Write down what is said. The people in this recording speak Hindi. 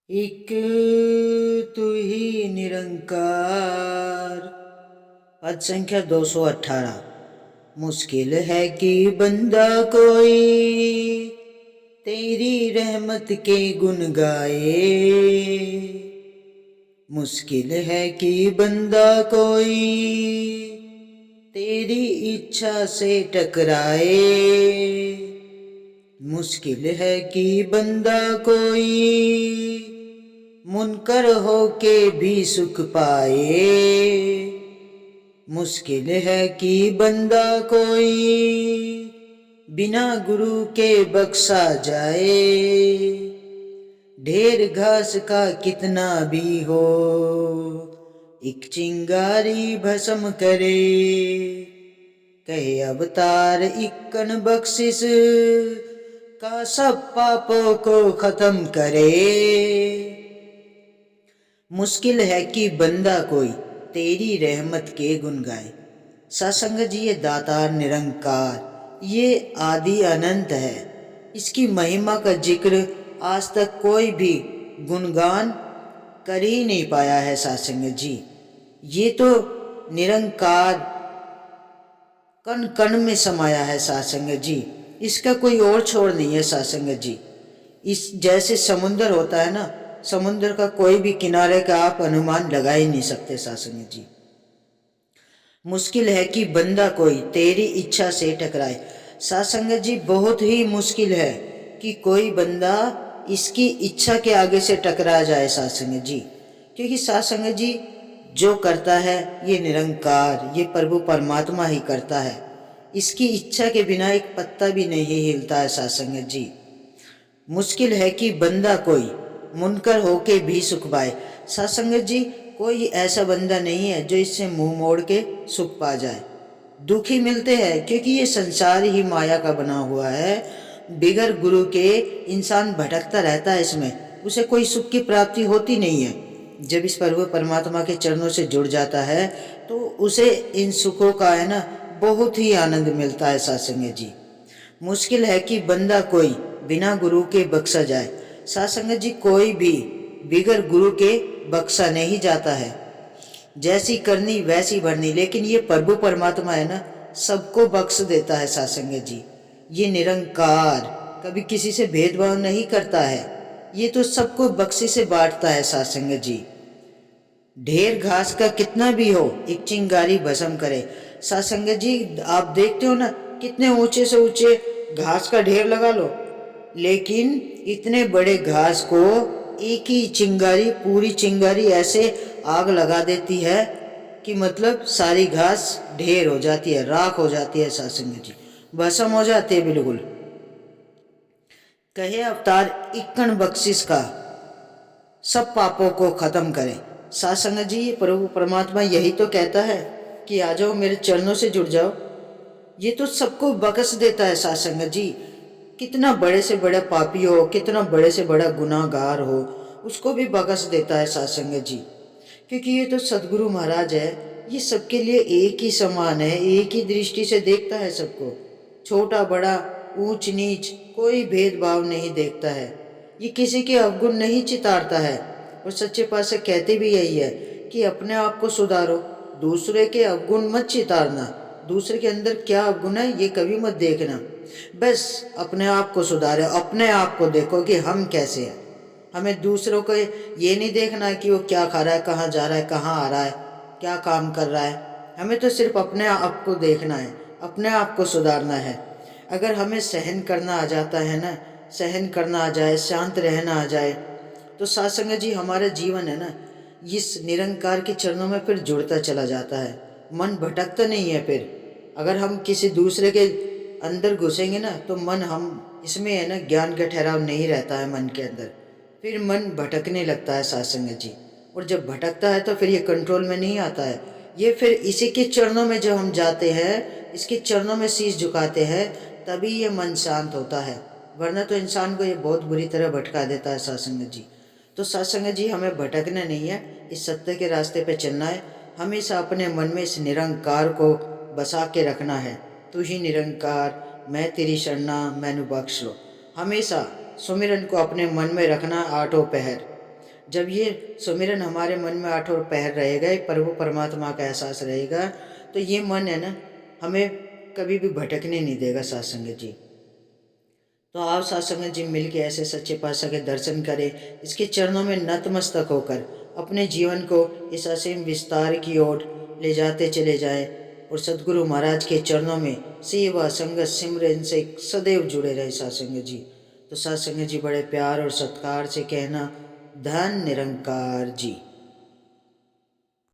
एक तू ही निरंकार। पद संख्या 218। मुश्किल है कि बंदा कोई तेरी रहमत के गुण गाए। मुश्किल है कि बंदा कोई तेरी इच्छा से टकराए। मुश्किल है कि बंदा कोई मुनकर होके भी सुख पाए। मुश्किल है कि बंदा कोई बिना गुरु के बख्शा जाए। ढेर घास का कितना भी हो एक चिंगारी भस्म करे। कहे अवतार इक्कन बख्शिश का सब पापों को खत्म करे। मुश्किल है कि बंदा कोई तेरी रहमत के गुण गाए। सत्संग जी, ये दातार निरंकार, ये आदि अनंत है। इसकी महिमा का जिक्र आज तक कोई भी गुणगान कर ही नहीं पाया है सत्संग जी। ये तो निरंकार कण कण में समाया है सत्संग जी। इसका कोई और छोर नहीं है सत्संग जी। इस जैसे समुंदर होता है ना, समुद्र का कोई भी किनारे का आप अनुमान लगा ही नहीं सकते सत्संग जी। मुश्किल है कि बंदा कोई तेरी इच्छा से टकराए। सत्संग जी, बहुत ही मुश्किल है कि कोई बंदा इसकी इच्छा के आगे से टकरा जाए सत्संग जी। क्योंकि सत्संग जी जो करता है ये निरंकार, ये प्रभु परमात्मा ही करता है। इसकी इच्छा के बिना एक पत्ता भी नहीं हिलता है सत्संग जी। मुश्किल है कि बंदा कोई मुनकर होके भी सुख पाए। सत्संग जी, कोई ऐसा बंदा नहीं है जो इससे मुंह मोड़ के सुख पा जाए। दुखी मिलते हैं क्योंकि ये संसार ही माया का बना हुआ है। बिगर गुरु के इंसान भटकता रहता है, इसमें उसे कोई सुख की प्राप्ति होती नहीं है। जब इस प्रभु परमात्मा के चरणों से जुड़ जाता है तो उसे इन सुखों का है ना बहुत ही आनंद मिलता है सत्संग जी। मुश्किल है कि बंदा कोई बिना गुरु के बख्शा जाए। सत्संग जी, कोई भी बिगर गुरु के बख्शा नहीं जाता है। जैसी करनी वैसी भरनी, लेकिन ये प्रभु परमात्मा है ना सबको बख्श देता है सत्संग जी। ये निरंकार कभी किसी से भेदभाव नहीं करता है। ये तो सबको बख्शी से बांटता है सत्संग जी। ढेर घास का कितना भी हो एक चिंगारी भस्म करे। सत्संग जी, आप देखते हो ना कितने ऊंचे से ऊंचे घास का ढेर लगा लो, लेकिन इतने बड़े घास को एक ही चिंगारी, पूरी चिंगारी ऐसे आग लगा देती है कि मतलब सारी घास ढेर हो जाती है, राख हो जाती है सत्संग जी, भस्म हो जाती है बिल्कुल। कहे अवतार इक्कन बख्शिश का सब पापों को खत्म करे। सत्संग जी, ये प्रभु परमात्मा यही तो कहता है कि आ जाओ मेरे चरणों से जुड़ जाओ। ये तो सबको बख्श देता है सत्संग जी। कितना बड़े से बड़ा पापी हो, कितना बड़े से बड़ा गुनाहगार हो, उसको भी बख्श देता है सत्संग जी। क्योंकि ये तो सदगुरु महाराज है, ये सबके लिए एक ही समान है, एक ही दृष्टि से देखता है सबको। छोटा बड़ा, ऊंच नीच कोई भेदभाव नहीं देखता है। ये किसी के अवगुण नहीं चितारता है। और सच्चे पातशाह कहते भी यही है कि अपने आप को सुधारो, दूसरे के अवगुण मत चितारना। दूसरे के अंदर क्या अवगुण है ये कभी मत देखना, बस अपने आप को सुधारे, अपने आप को देखो कि हम कैसे हैं। हमें दूसरों को ये नहीं देखना है कि वो क्या खा रहा है, कहाँ जा रहा है, कहाँ आ रहा है, क्या काम कर रहा है। हमें तो सिर्फ अपने आप को देखना है, अपने आप को सुधारना है। अगर हमें सहन करना आ जाता है ना, सहन करना आ जाए, शांत रहना आ जाए, तो सत्संग जी हमारा जीवन है ना इस निरंकार के चरणों में फिर जुड़ता चला जाता है। मन भटकता नहीं है। फिर अगर हम किसी दूसरे के अंदर घुसेंगे ना तो मन हम इसमें है ना ज्ञान का ठहराव नहीं रहता है मन के अंदर, फिर मन भटकने लगता है सत्संग जी। और जब भटकता है तो फिर ये कंट्रोल में नहीं आता है। ये फिर इसी के चरणों में जब हम जाते हैं, इसके चरणों में शीश झुकाते हैं, तभी ये मन शांत होता है। वरना तो इंसान को ये बहुत बुरी तरह भटका देता है सत्संग जी। तो सत्संग जी, हमें भटकना नहीं है, इस सत्य के रास्ते पे चलना है। हमेशा अपने मन में इस निरंकार को बसा के रखना है। तू ही निरंकार, मैं तेरी शरणा, मैनू बख्श लो। हमेशा सुमिरन को अपने मन में रखना आठों पहर। जब ये सुमिरन हमारे मन में आठों पहर रहेगा, एक प्रभु परमात्मा का एहसास रहेगा, तो ये मन है ना, हमें कभी भी भटकने नहीं देगा साथ संगत जी। तो आप साथ संगत जी मिल के ऐसे सच्चे पातशाह के दर्शन करें, इसके चरणों में नतमस्तक होकर अपने जीवन को इस असीम विस्तार की ओर ले जाते चले जाएं और सदगुरु महाराज के चरणों में सेवा संगत सिमरन से सदैव जुड़े रहे साथ संगत जी। तो साथ संगत जी बड़े प्यार और सत्कार से कहना, धन निरंकार जी।